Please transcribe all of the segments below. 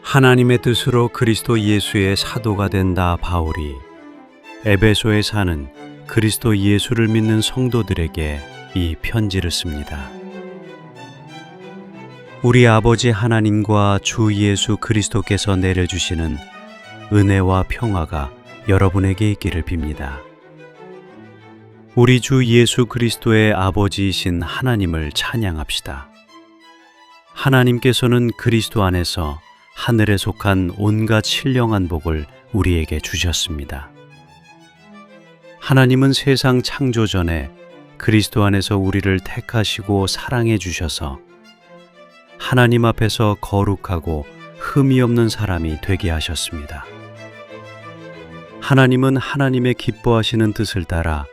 하나님의 뜻으로 그리스도 예수의 사도가 된다 바울이 에베소에 사는 그리스도 예수를 믿는 성도들에게 이 편지를 씁니다. 우리 아버지 하나님과 주 예수 그리스도께서 내려주시는 은혜와 평화가 여러분에게 있기를 빕니다. 우리 주 예수 그리스도의 아버지이신 하나님을 찬양합시다. 하나님께서는 그리스도 안에서 하늘에 속한 온갖 신령한 복을 우리에게 주셨습니다. 하나님은 세상 창조 전에 그리스도 안에서 우리를 택하시고 사랑해 주셔서 하나님 앞에서 거룩하고 흠이 없는 사람이 되게 하셨습니다. 하나님은 하나님의 기뻐하시는 뜻을 따라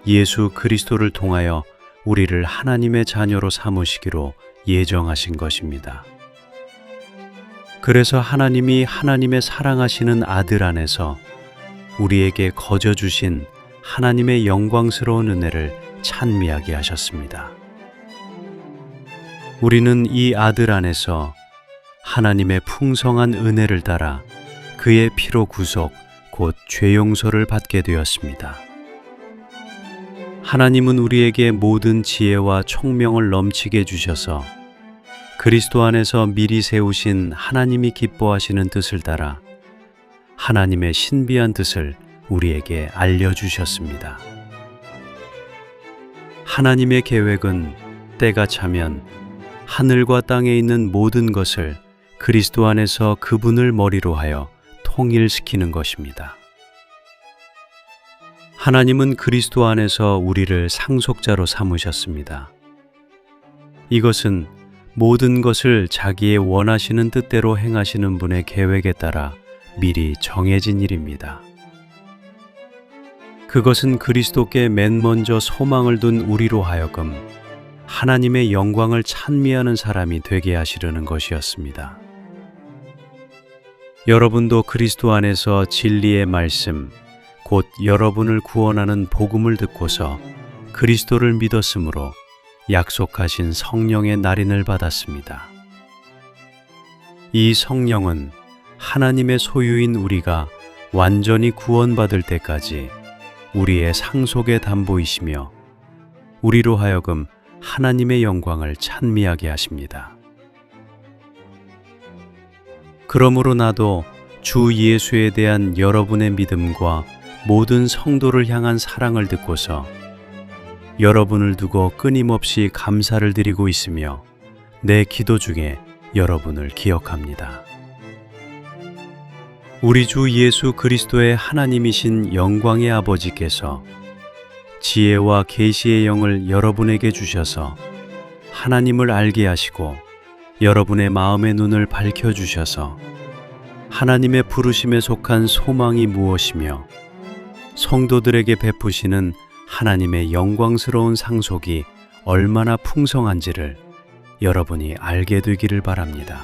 예수 그리스도를 통하여 우리를 하나님의 자녀로 삼으시기로 예정하신 것입니다. 그래서 하나님이 하나님의 사랑하시는 아들 안에서 우리에게 거저 주신 하나님의 영광스러운 은혜를 찬미하게 하셨습니다. 우리는 이 아들 안에서 하나님의 풍성한 은혜를 따라 그의 피로 구속, 곧 죄 용서를 받게 되었습니다. 하나님은 우리에게 모든 지혜와 총명을 넘치게 주셔서 그리스도 안에서 미리 세우신 하나님이 기뻐하시는 뜻을 따라 하나님의 신비한 뜻을 우리에게 알려주셨습니다. 하나님의 계획은 때가 차면 하늘과 땅에 있는 모든 것을 그리스도 안에서 그분을 머리로 하여 통일시키는 것입니다. 하나님은 그리스도 안에서 우리를 상속자로 삼으셨습니다. 이것은 모든 것을 자기의 원하시는 뜻대로 행하시는 분의 계획에 따라 미리 정해진 일입니다. 그것은 그리스도께 맨 먼저 소망을 둔 우리로 하여금 하나님의 영광을 찬미하는 사람이 되게 하시려는 것이었습니다. 여러분도 그리스도 안에서 진리의 말씀, 곧 여러분을 구원하는 복음을 듣고서 그리스도를 믿었으므로 약속하신 성령의 날인을 받았습니다. 이 성령은 하나님의 소유인 우리가 완전히 구원받을 때까지 우리의 상속의 담보이시며 우리로 하여금 하나님의 영광을 찬미하게 하십니다. 그러므로 나도 주 예수에 대한 여러분의 믿음과 모든 성도를 향한 사랑을 듣고서 여러분을 두고 끊임없이 감사를 드리고 있으며 내 기도 중에 여러분을 기억합니다. 우리 주 예수 그리스도의 하나님이신 영광의 아버지께서 지혜와 계시의 영을 여러분에게 주셔서 하나님을 알게 하시고 여러분의 마음의 눈을 밝혀주셔서 하나님의 부르심에 속한 소망이 무엇이며 성도들에게 베푸시는 하나님의 영광스러운 상속이 얼마나 풍성한지를 여러분이 알게 되기를 바랍니다.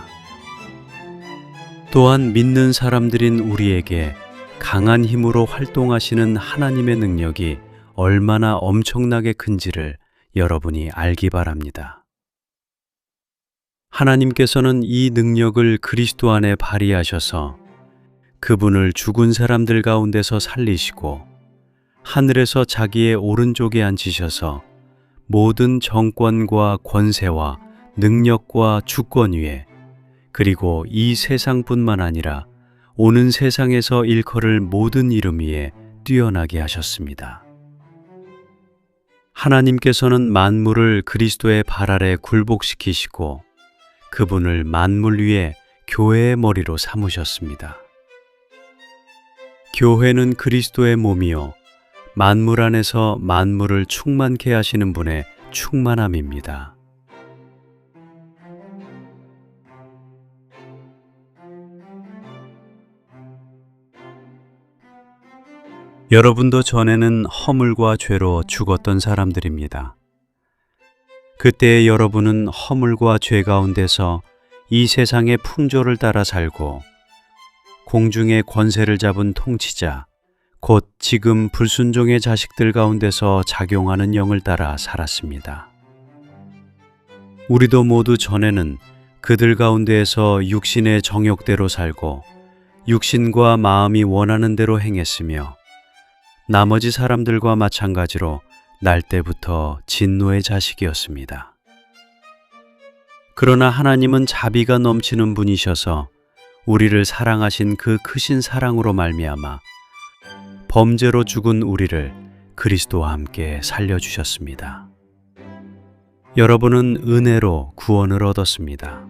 또한 믿는 사람들인 우리에게 강한 힘으로 활동하시는 하나님의 능력이 얼마나 엄청나게 큰지를 여러분이 알기 바랍니다. 하나님께서는 이 능력을 그리스도 안에 발휘하셔서 그분을 죽은 사람들 가운데서 살리시고 하늘에서 자기의 오른쪽에 앉히셔서 모든 정권과 권세와 능력과 주권 위에 그리고 이 세상뿐만 아니라 오는 세상에서 일컬을 모든 이름 위에 뛰어나게 하셨습니다. 하나님께서는 만물을 그리스도의 발 아래 굴복시키시고 그분을 만물 위에 교회의 머리로 삼으셨습니다. 교회는 그리스도의 몸이요 만물 안에서 만물을 충만케 하시는 분의 충만함입니다. 여러분도 전에는 허물과 죄로 죽었던 사람들입니다. 그때 여러분은 허물과 죄 가운데서 이 세상의 풍조를 따라 살고 공중의 권세를 잡은 통치자, 곧 지금 불순종의 자식들 가운데서 작용하는 영을 따라 살았습니다. 우리도 모두 전에는 그들 가운데에서 육신의 정욕대로 살고 육신과 마음이 원하는 대로 행했으며 나머지 사람들과 마찬가지로 날 때부터 진노의 자식이었습니다. 그러나 하나님은 자비가 넘치는 분이셔서 우리를 사랑하신 그 크신 사랑으로 말미암아 범죄로 죽은 우리를 그리스도와 함께 살려주셨습니다. 여러분은 은혜로 구원을 얻었습니다.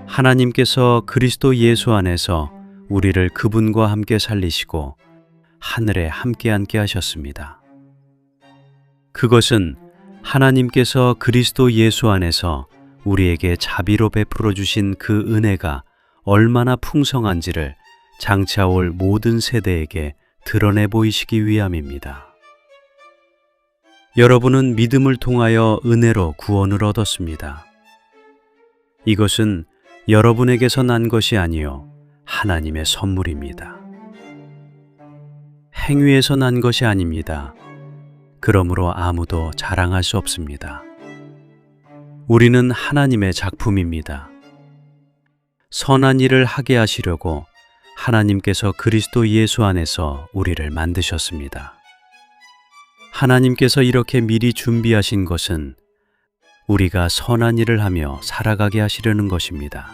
하나님께서 그리스도 예수 안에서 우리를 그분과 함께 살리시고 하늘에 함께 앉게 하셨습니다. 그것은 하나님께서 그리스도 예수 안에서 우리에게 자비로 베풀어 주신 그 은혜가 얼마나 풍성한지를 장차 올 모든 세대에게 드러내 보이시기 위함입니다. 여러분은 믿음을 통하여 은혜로 구원을 얻었습니다. 이것은 여러분에게서 난 것이 아니요 하나님의 선물입니다. 행위에서 난 것이 아닙니다. 그러므로 아무도 자랑할 수 없습니다. 우리는 하나님의 작품입니다. 선한 일을 하게 하시려고 하나님께서 그리스도 예수 안에서 우리를 만드셨습니다. 하나님께서 이렇게 미리 준비하신 것은 우리가 선한 일을 하며 살아가게 하시려는 것입니다.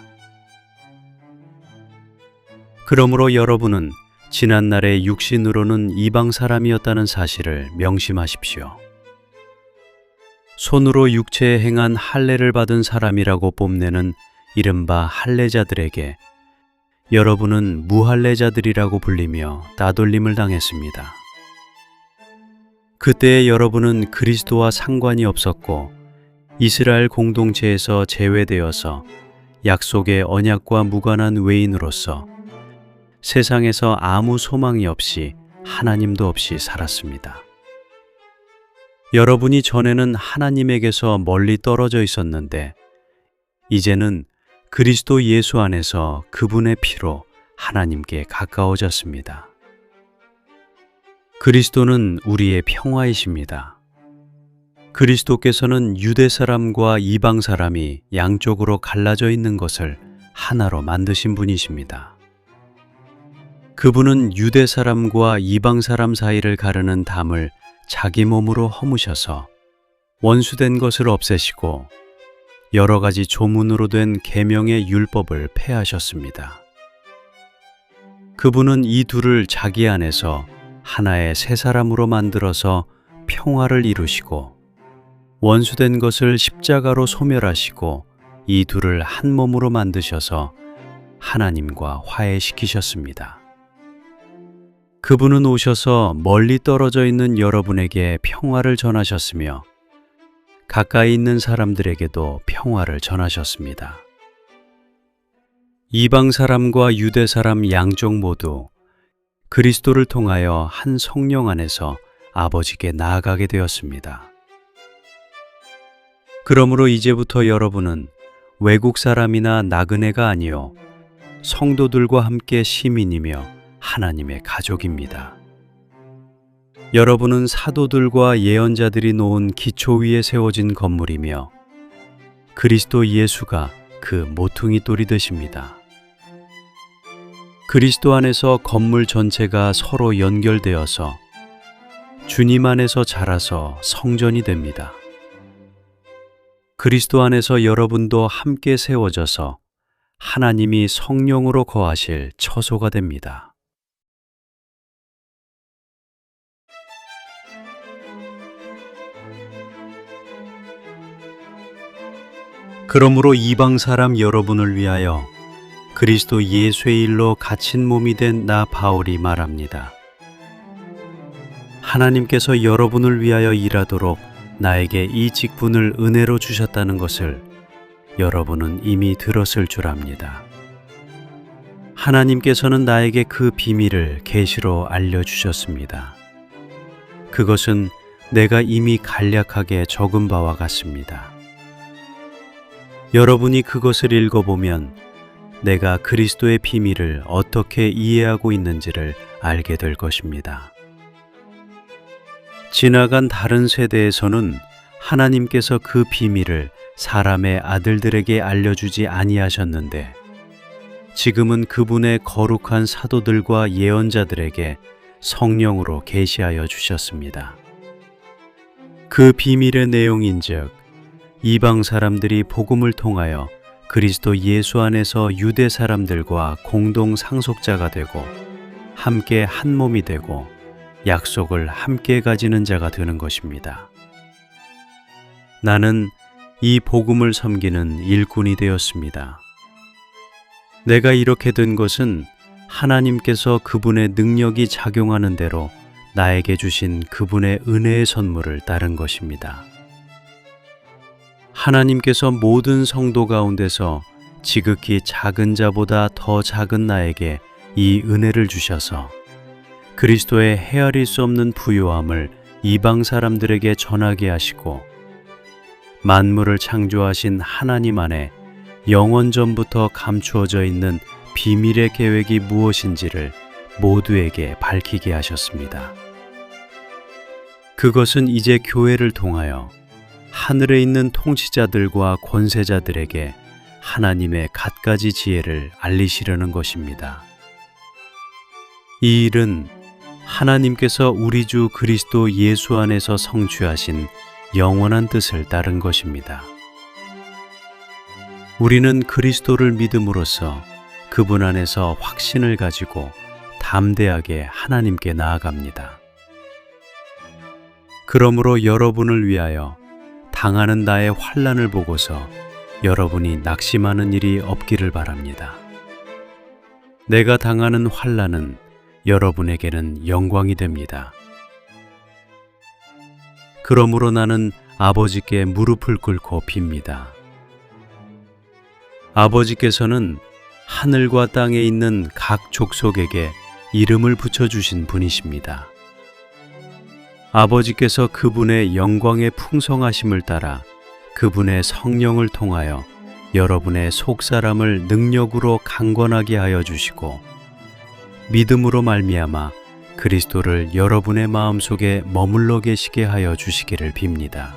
그러므로 여러분은 지난날의 육신으로는 이방 사람이었다는 사실을 명심하십시오. 손으로 육체에 행한 할례를 받은 사람이라고 뽐내는 이른바 할례자들에게 여러분은 무할례자들이라고 불리며 따돌림을 당했습니다. 그때 여러분은 그리스도와 상관이 없었고 이스라엘 공동체에서 제외되어서 약속의 언약과 무관한 외인으로서 세상에서 아무 소망이 없이 하나님도 없이 살았습니다. 여러분이 전에는 하나님에게서 멀리 떨어져 있었는데 이제는 그리스도 예수 안에서 그분의 피로 하나님께 가까워졌습니다. 그리스도는 우리의 평화이십니다. 그리스도께서는 유대 사람과 이방 사람이 양쪽으로 갈라져 있는 것을 하나로 만드신 분이십니다. 그분은 유대 사람과 이방 사람 사이를 가르는 담을 자기 몸으로 허무셔서 원수된 것을 없애시고 여러 가지 조문으로 된 계명의 율법을 폐하셨습니다. 그분은 이 둘을 자기 안에서 하나의 새 사람으로 만들어서 평화를 이루시고 원수된 것을 십자가로 소멸하시고 이 둘을 한 몸으로 만드셔서 하나님과 화해시키셨습니다. 그분은 오셔서 멀리 떨어져 있는 여러분에게 평화를 전하셨으며 가까이 있는 사람들에게도 평화를 전하셨습니다. 이방 사람과 유대 사람 양쪽 모두 그리스도를 통하여 한 성령 안에서 아버지께 나아가게 되었습니다. 그러므로 이제부터 여러분은 외국 사람이나 나그네가 아니요 성도들과 함께 시민이며 하나님의 가족입니다. 여러분은 사도들과 예언자들이 놓은 기초 위에 세워진 건물이며 그리스도 예수가 그 모퉁이 돌이 되십니다. 그리스도 안에서 건물 전체가 서로 연결되어서 주님 안에서 자라서 성전이 됩니다. 그리스도 안에서 여러분도 함께 세워져서 하나님이 성령으로 거하실 처소가 됩니다. 그러므로 이방 사람 여러분을 위하여 그리스도 예수의 일로 갇힌 몸이 된 나 바울이 말합니다. 하나님께서 여러분을 위하여 일하도록 나에게 이 직분을 은혜로 주셨다는 것을 여러분은 이미 들었을 줄 압니다. 하나님께서는 나에게 그 비밀을 계시로 알려주셨습니다. 그것은 내가 이미 간략하게 적은 바와 같습니다. 여러분이 그것을 읽어보면 내가 그리스도의 비밀을 어떻게 이해하고 있는지를 알게 될 것입니다. 지나간 다른 세대에서는 하나님께서 그 비밀을 사람의 아들들에게 알려주지 아니하셨는데 지금은 그분의 거룩한 사도들과 예언자들에게 성령으로 계시하여 주셨습니다. 그 비밀의 내용인즉 이방 사람들이 복음을 통하여 그리스도 예수 안에서 유대 사람들과 공동 상속자가 되고 함께 한 몸이 되고 약속을 함께 가지는 자가 되는 것입니다. 나는 이 복음을 섬기는 일꾼이 되었습니다. 내가 이렇게 된 것은 하나님께서 그분의 능력이 작용하는 대로 나에게 주신 그분의 은혜의 선물을 따른 것입니다. 하나님께서 모든 성도 가운데서 지극히 작은 자보다 더 작은 나에게 이 은혜를 주셔서 그리스도의 헤아릴 수 없는 부요함을 이방 사람들에게 전하게 하시고 만물을 창조하신 하나님 안에 영원전부터 감추어져 있는 비밀의 계획이 무엇인지를 모두에게 밝히게 하셨습니다. 그것은 이제 교회를 통하여 하늘에 있는 통치자들과 권세자들에게 하나님의 갖가지 지혜를 알리시려는 것입니다. 이 일은 하나님께서 우리 주 그리스도 예수 안에서 성취하신 영원한 뜻을 따른 것입니다. 우리는 그리스도를 믿음으로써 그분 안에서 확신을 가지고 담대하게 하나님께 나아갑니다. 그러므로 여러분을 위하여 당하는 나의 환난을 보고서 여러분이 낙심하는 일이 없기를 바랍니다. 내가 당하는 환난은 여러분에게는 영광이 됩니다. 그러므로 나는 아버지께 무릎을 꿇고 빕니다. 아버지께서는 하늘과 땅에 있는 각 족속에게 이름을 붙여주신 분이십니다. 아버지께서 그분의 영광의 풍성하심을 따라 그분의 성령을 통하여 여러분의 속사람을 능력으로 강건하게 하여 주시고 믿음으로 말미암아 그리스도를 여러분의 마음속에 머물러 계시게 하여 주시기를 빕니다.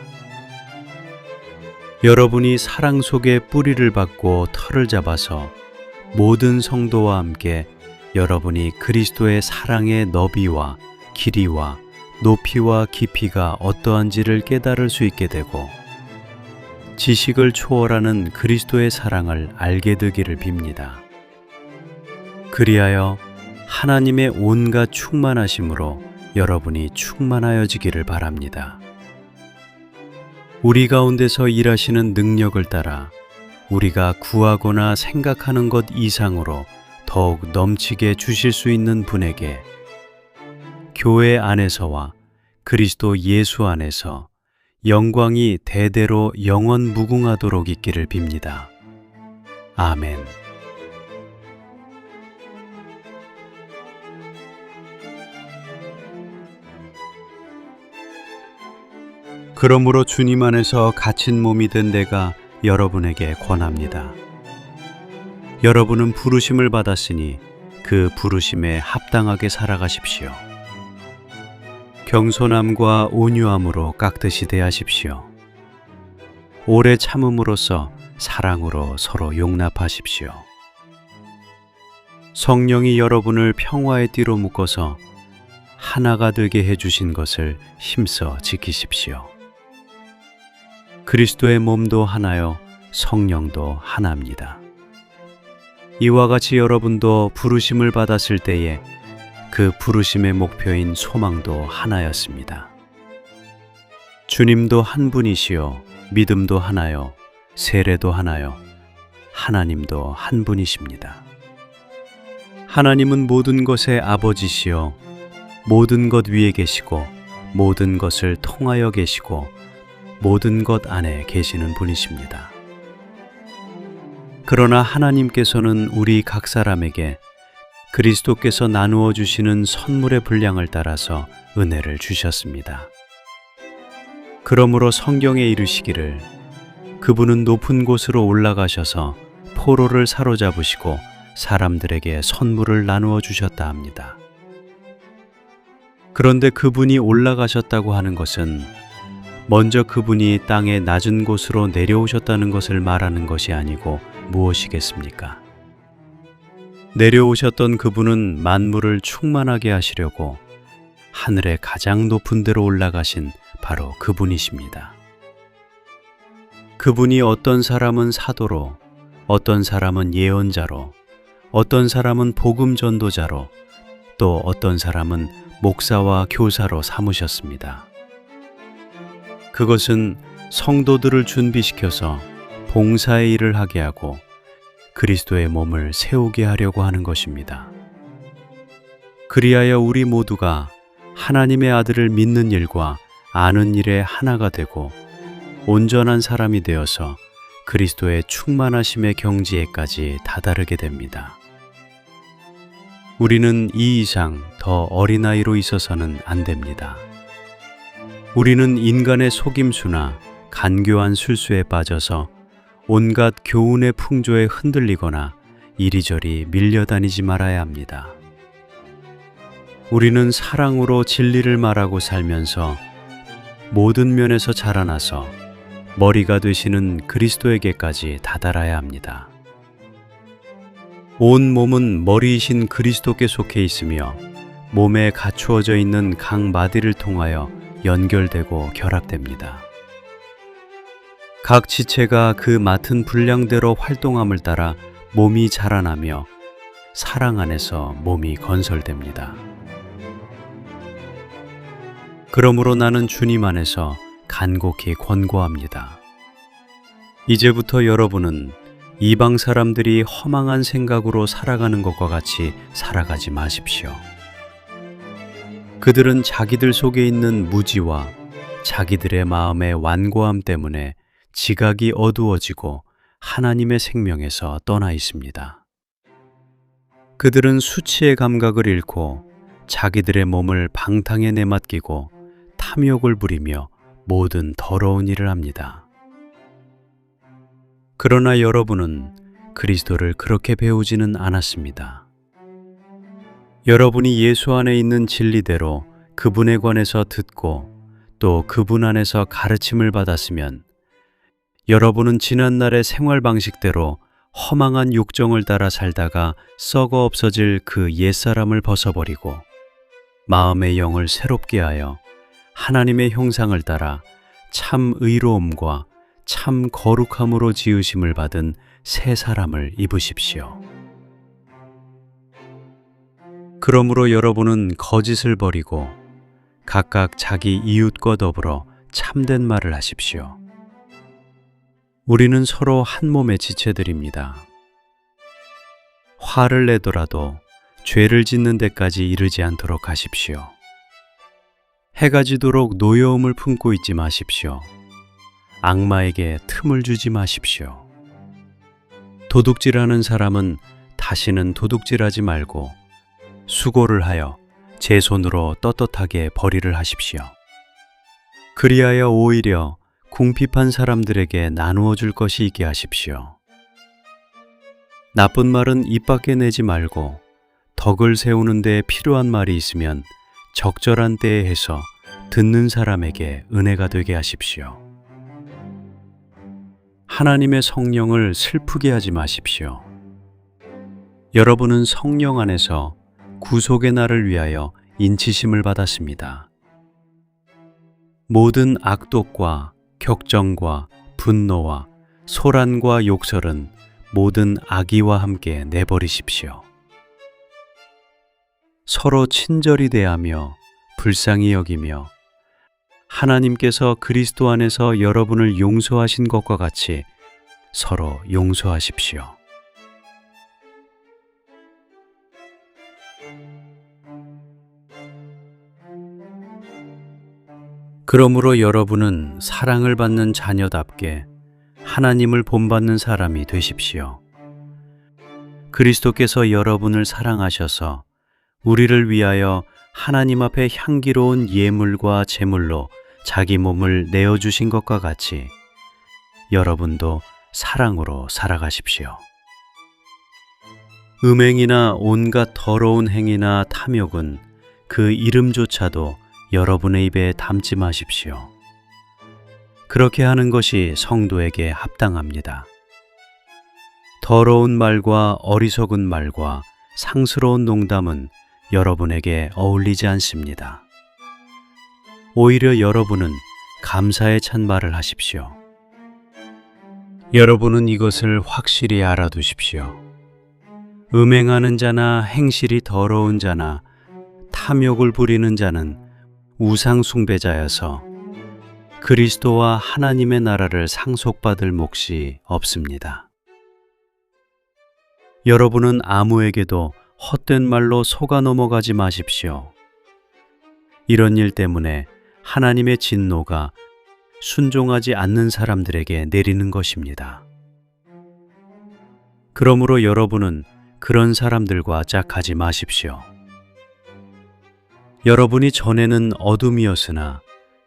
여러분이 사랑 속에 뿌리를 받고 털을 잡아서 모든 성도와 함께 여러분이 그리스도의 사랑의 너비와 길이와 높이와 깊이가 어떠한지를 깨달을 수 있게 되고 지식을 초월하는 그리스도의 사랑을 알게 되기를 빕니다. 그리하여 하나님의 온갖 충만하심으로 여러분이 충만하여지기를 바랍니다. 우리 가운데서 일하시는 능력을 따라 우리가 구하거나 생각하는 것 이상으로 더욱 넘치게 주실 수 있는 분에게 교회 안에서와 그리스도 예수 안에서 영광이 대대로 영원 무궁하도록 있기를 빕니다. 아멘. 그러므로 주님 안에서 갇힌 몸이 된 내가 여러분에게 권합니다. 여러분은 부르심을 받았으니 그 부르심에 합당하게 살아가십시오. 경손함과 온유함으로 깍듯이 대하십시오. 오래 참음으로써 사랑으로 서로 용납하십시오. 성령이 여러분을 평화의 띠로 묶어서 하나가 되게 해주신 것을 힘써 지키십시오. 그리스도의 몸도 하나요, 성령도 하나입니다. 이와 같이 여러분도 부르심을 받았을 때에 그 부르심의 목표인 소망도 하나였습니다. 주님도 한 분이시요, 믿음도 하나요, 세례도 하나요, 하나님도 한 분이십니다. 하나님은 모든 것의 아버지시요, 모든 것 위에 계시고 모든 것을 통하여 계시고 모든 것 안에 계시는 분이십니다. 그러나 하나님께서는 우리 각 사람에게 그리스도께서 나누어 주시는 선물의 분량을 따라서 은혜를 주셨습니다. 그러므로 성경에 이르시기를 그분은 높은 곳으로 올라가셔서 포로를 사로잡으시고 사람들에게 선물을 나누어 주셨다 합니다. 그런데 그분이 올라가셨다고 하는 것은 먼저 그분이 땅의 낮은 곳으로 내려오셨다는 것을 말하는 것이 아니고 무엇이겠습니까? 내려오셨던 그분은 만물을 충만하게 하시려고 하늘의 가장 높은 데로 올라가신 바로 그분이십니다. 그분이 어떤 사람은 사도로, 어떤 사람은 예언자로, 어떤 사람은 복음 전도자로, 또 어떤 사람은 목사와 교사로 삼으셨습니다. 그것은 성도들을 준비시켜서 봉사의 일을 하게 하고 그리스도의 몸을 세우게 하려고 하는 것입니다. 그리하여 우리 모두가 하나님의 아들을 믿는 일과 아는 일에 하나가 되고 온전한 사람이 되어서 그리스도의 충만하심의 경지에까지 다다르게 됩니다. 우리는 이 이상 더 어린아이로 있어서는 안 됩니다. 우리는 인간의 속임수나 간교한 술수에 빠져서 온갖 교훈의 풍조에 흔들리거나 이리저리 밀려다니지 말아야 합니다. 우리는 사랑으로 진리를 말하고 살면서 모든 면에서 자라나서 머리가 되시는 그리스도에게까지 다다라야 합니다. 온 몸은 머리이신 그리스도께 속해 있으며 몸에 갖추어져 있는 각 마디를 통하여 연결되고 결합됩니다. 각 지체가 그 맡은 분량대로 활동함을 따라 몸이 자라나며 사랑 안에서 몸이 건설됩니다. 그러므로 나는 주님 안에서 간곡히 권고합니다. 이제부터 여러분은 이방 사람들이 허망한 생각으로 살아가는 것과 같이 살아가지 마십시오. 그들은 자기들 속에 있는 무지와 자기들의 마음의 완고함 때문에 지각이 어두워지고 하나님의 생명에서 떠나 있습니다. 그들은 수치의 감각을 잃고 자기들의 몸을 방탕에 내맡기고 탐욕을 부리며 모든 더러운 일을 합니다. 그러나 여러분은 그리스도를 그렇게 배우지는 않았습니다. 여러분이 예수 안에 있는 진리대로 그분에 관해서 듣고 또 그분 안에서 가르침을 받았으면 여러분은 지난날의 생활 방식대로 허망한 욕정을 따라 살다가 썩어 없어질 그 옛사람을 벗어버리고 마음의 영을 새롭게 하여 하나님의 형상을 따라 참 의로움과 참 거룩함으로 지으심을 받은 새 사람을 입으십시오. 그러므로 여러분은 거짓을 버리고 각각 자기 이웃과 더불어 참된 말을 하십시오. 우리는 서로 한 몸의 지체들입니다. 화를 내더라도 죄를 짓는 데까지 이르지 않도록 하십시오. 해가 지도록 노여움을 품고 있지 마십시오. 악마에게 틈을 주지 마십시오. 도둑질하는 사람은 다시는 도둑질하지 말고 수고를 하여 제 손으로 떳떳하게 벌이를 하십시오. 그리하여 오히려 궁핍한 사람들에게 나누어 줄 것이 있게 하십시오. 나쁜 말은 입 밖에 내지 말고 덕을 세우는 데 필요한 말이 있으면 적절한 때에 해서 듣는 사람에게 은혜가 되게 하십시오. 하나님의 성령을 슬프게 하지 마십시오. 여러분은 성령 안에서 구속의 날을 위하여 인치심을 받았습니다. 모든 악독과 격정과 분노와 소란과 욕설은 모든 악의와 함께 내버리십시오. 서로 친절히 대하며 불쌍히 여기며 하나님께서 그리스도 안에서 여러분을 용서하신 것과 같이 서로 용서하십시오. 그러므로 여러분은 사랑을 받는 자녀답게 하나님을 본받는 사람이 되십시오. 그리스도께서 여러분을 사랑하셔서 우리를 위하여 하나님 앞에 향기로운 예물과 제물로 자기 몸을 내어주신 것과 같이 여러분도 사랑으로 살아가십시오. 음행이나 온갖 더러운 행위나 탐욕은 그 이름조차도 여러분의 입에 담지 마십시오. 그렇게 하는 것이 성도에게 합당합니다. 더러운 말과 어리석은 말과 상스러운 농담은 여러분에게 어울리지 않습니다. 오히려 여러분은 감사에 찬 말을 하십시오. 여러분은 이것을 확실히 알아두십시오. 음행하는 자나 행실이 더러운 자나 탐욕을 부리는 자는 우상 숭배자여서 그리스도와 하나님의 나라를 상속받을 몫이 없습니다. 여러분은 아무에게도 헛된 말로 속아 넘어가지 마십시오. 이런 일 때문에 하나님의 진노가 순종하지 않는 사람들에게 내리는 것입니다. 그러므로 여러분은 그런 사람들과 짝하지 마십시오. 여러분이 전에는 어둠이었으나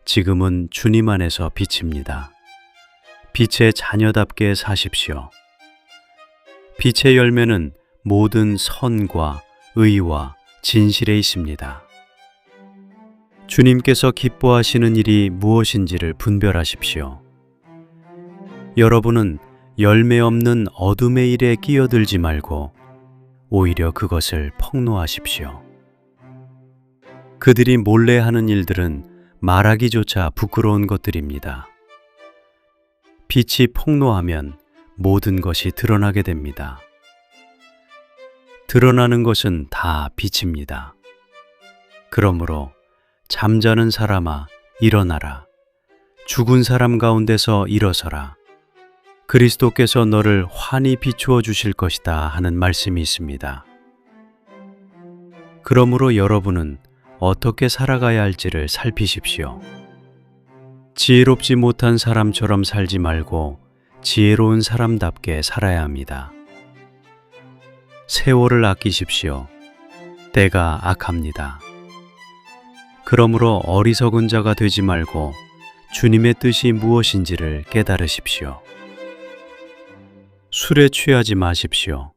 지금은 주님 안에서 빛입니다. 빛의 자녀답게 사십시오. 빛의 열매는 모든 선과 의와 진실에 있습니다. 주님께서 기뻐하시는 일이 무엇인지를 분별하십시오. 여러분은 열매 없는 어둠의 일에 끼어들지 말고 오히려 그것을 폭로하십시오. 그들이 몰래 하는 일들은 말하기조차 부끄러운 것들입니다. 빛이 폭로하면 모든 것이 드러나게 됩니다. 드러나는 것은 다 빛입니다. 그러므로 잠자는 사람아 일어나라. 죽은 사람 가운데서 일어서라. 그리스도께서 너를 환히 비추어 주실 것이다 하는 말씀이 있습니다. 그러므로 여러분은 어떻게 살아가야 할지를 살피십시오. 지혜롭지 못한 사람처럼 살지 말고 지혜로운 사람답게 살아야 합니다. 세월을 아끼십시오. 때가 악합니다. 그러므로 어리석은 자가 되지 말고 주님의 뜻이 무엇인지를 깨달으십시오. 술에 취하지 마십시오.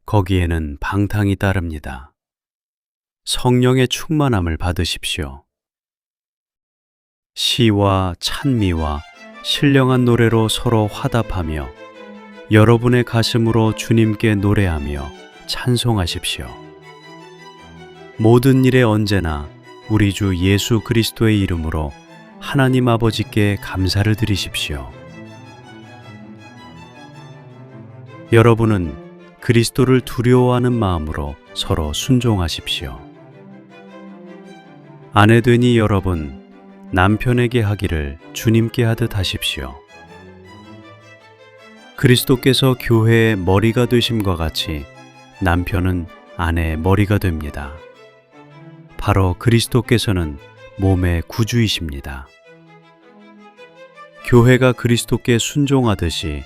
거기에는 방탕이 따릅니다. 성령의 충만함을 받으십시오. 시와 찬미와 신령한 노래로 서로 화답하며 여러분의 가슴으로 주님께 노래하며 찬송하십시오. 모든 일에 언제나 우리 주 예수 그리스도의 이름으로 하나님 아버지께 감사를 드리십시오. 여러분은 그리스도를 두려워하는 마음으로 서로 순종하십시오. 아내되니 여러분, 남편에게 하기를 주님께 하듯 하십시오. 그리스도께서 교회의 머리가 되심과 같이 남편은 아내의 머리가 됩니다. 바로 그리스도께서는 몸의 구주이십니다. 교회가 그리스도께 순종하듯이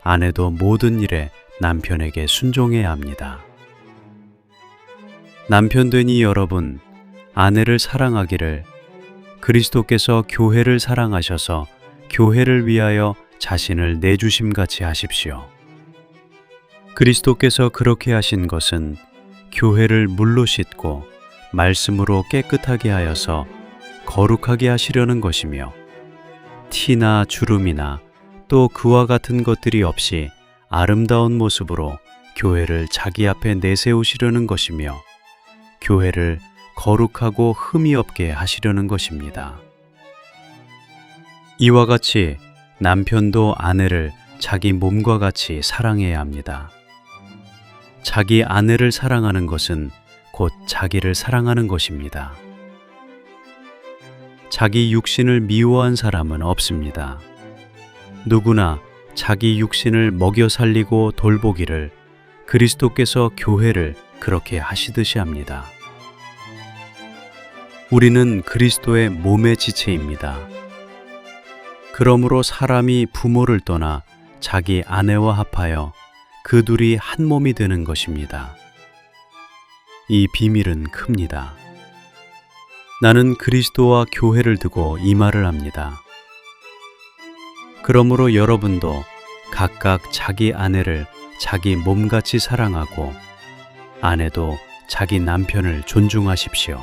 아내도 모든 일에 남편에게 순종해야 합니다. 남편되니 여러분, 아내를 사랑하기를 그리스도께서 교회를 사랑하셔서 교회를 위하여 자신을 내주심같이 하십시오. 그리스도께서 그렇게 하신 것은 교회를 물로 씻고 말씀으로 깨끗하게 하여서 거룩하게 하시려는 것이며 티나 주름이나 또 그와 같은 것들이 없이 아름다운 모습으로 교회를 자기 앞에 내세우시려는 것이며 교회를 거룩하고 흠이 없게 하시려는 것입니다. 이와 같이 남편도 아내를 자기 몸과 같이 사랑해야 합니다. 자기 아내를 사랑하는 것은 곧 자기를 사랑하는 것입니다. 자기 육신을 미워한 사람은 없습니다. 누구나 자기 육신을 먹여 살리고 돌보기를 그리스도께서 교회를 그렇게 하시듯이 합니다. 우리는 그리스도의 몸의 지체입니다. 그러므로 사람이 부모를 떠나 자기 아내와 합하여 그 둘이 한 몸이 되는 것입니다. 이 비밀은 큽니다. 나는 그리스도와 교회를 두고 이 말을 합니다. 그러므로 여러분도 각각 자기 아내를 자기 몸같이 사랑하고 아내도 자기 남편을 존중하십시오.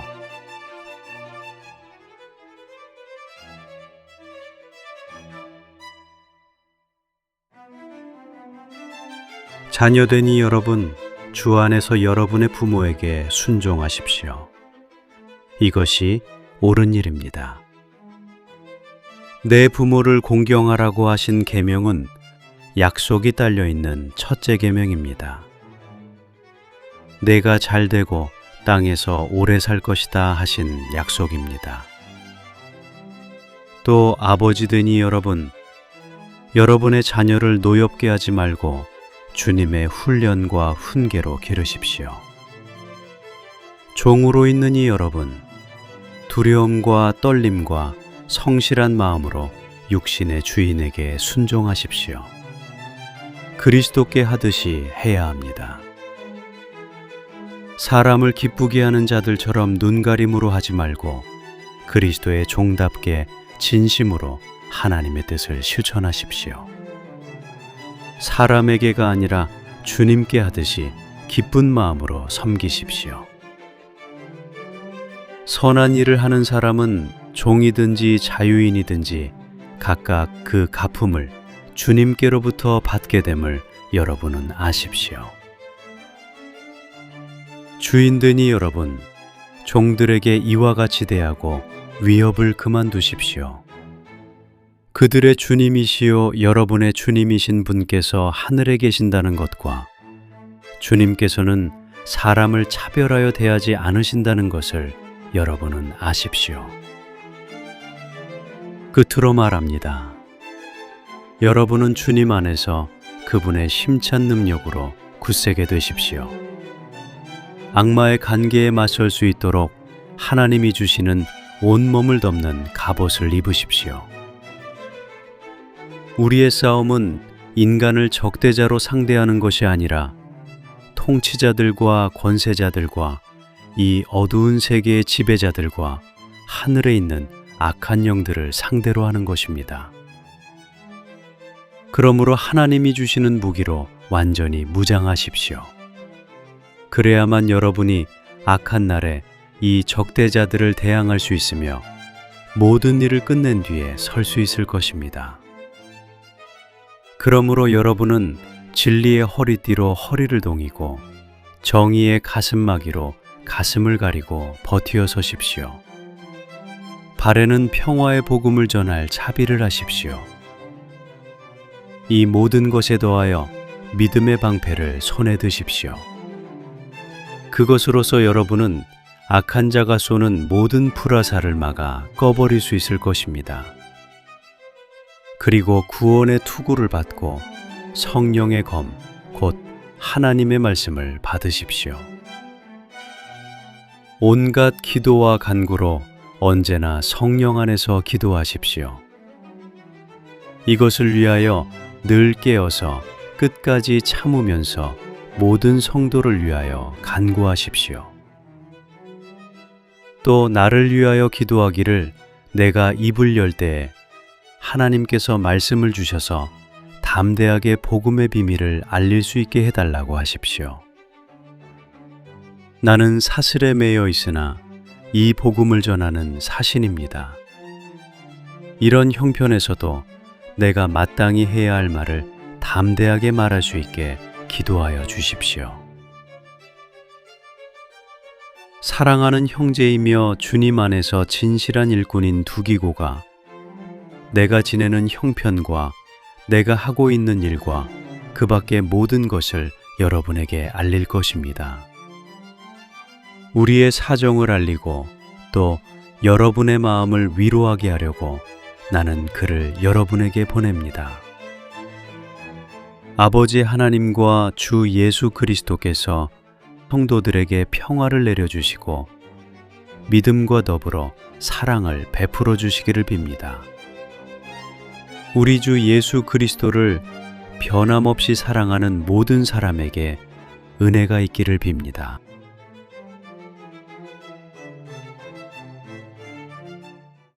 자녀되니 여러분, 주 안에서 여러분의 부모에게 순종하십시오. 이것이 옳은 일입니다. 내 부모를 공경하라고 하신 계명은 약속이 딸려 있는 첫째 계명입니다. 내가 잘되고 땅에서 오래 살 것이다 하신 약속입니다. 또 아버지 되니 여러분, 여러분의 자녀를 노엽게 하지 말고 주님의 훈련과 훈계로 기르십시오. 종으로 있는 이 여러분, 두려움과 떨림과 성실한 마음으로 육신의 주인에게 순종하십시오. 그리스도께 하듯이 해야 합니다. 사람을 기쁘게 하는 자들처럼 눈가림으로 하지 말고 그리스도의 종답게 진심으로 하나님의 뜻을 실천하십시오. 사람에게가 아니라 주님께 하듯이 기쁜 마음으로 섬기십시오. 선한 일을 하는 사람은 종이든지 자유인이든지 각각 그 갚음을 주님께로부터 받게 됨을 여러분은 아십시오. 주인되니 여러분, 종들에게 이와 같이 대하고 위협을 그만두십시오. 그들의 주님이시요 여러분의 주님이신 분께서 하늘에 계신다는 것과 주님께서는 사람을 차별하여 대하지 않으신다는 것을 여러분은 아십시오. 끝으로 말합니다. 여러분은 주님 안에서 그분의 힘찬 능력으로 굳세게 되십시오. 악마의 관계에 맞설 수 있도록 하나님이 주시는 온몸을 덮는 갑옷을 입으십시오. 우리의 싸움은 인간을 적대자로 상대하는 것이 아니라 통치자들과 권세자들과 이 어두운 세계의 지배자들과 하늘에 있는 악한 영들을 상대로 하는 것입니다. 그러므로 하나님이 주시는 무기로 완전히 무장하십시오. 그래야만 여러분이 악한 날에 이 적대자들을 대항할 수 있으며 모든 일을 끝낸 뒤에 설 수 있을 것입니다. 그러므로 여러분은 진리의 허리띠로 허리를 동이고 정의의 가슴막이로 가슴을 가리고 버티어 서십시오. 발에는 평화의 복음을 전할 차비를 하십시오. 이 모든 것에 더하여 믿음의 방패를 손에 드십시오. 그것으로서 여러분은 악한 자가 쏘는 모든 불화살을 막아 꺼버릴 수 있을 것입니다. 그리고 구원의 투구를 받고 성령의 검, 곧 하나님의 말씀을 받으십시오. 온갖 기도와 간구로 언제나 성령 안에서 기도하십시오. 이것을 위하여 늘 깨어서 끝까지 참으면서 모든 성도를 위하여 간구하십시오. 또 나를 위하여 기도하기를 내가 입을 열 때에 하나님께서 말씀을 주셔서 담대하게 복음의 비밀을 알릴 수 있게 해달라고 하십시오. 나는 사슬에 매여 있으나 이 복음을 전하는 사신입니다. 이런 형편에서도 내가 마땅히 해야 할 말을 담대하게 말할 수 있게 기도하여 주십시오. 사랑하는 형제이며 주님 안에서 진실한 일꾼인 두기고가 내가 지내는 형편과 내가 하고 있는 일과 그 밖의 모든 것을 여러분에게 알릴 것입니다. 우리의 사정을 알리고 또 여러분의 마음을 위로하게 하려고 나는 그를 여러분에게 보냅니다. 아버지 하나님과 주 예수 그리스도께서 성도들에게 평화를 내려주시고 믿음과 더불어 사랑을 베풀어 주시기를 빕니다. 우리 주 예수 그리스도를 변함없이 사랑하는 모든 사람에게 은혜가 있기를 빕니다.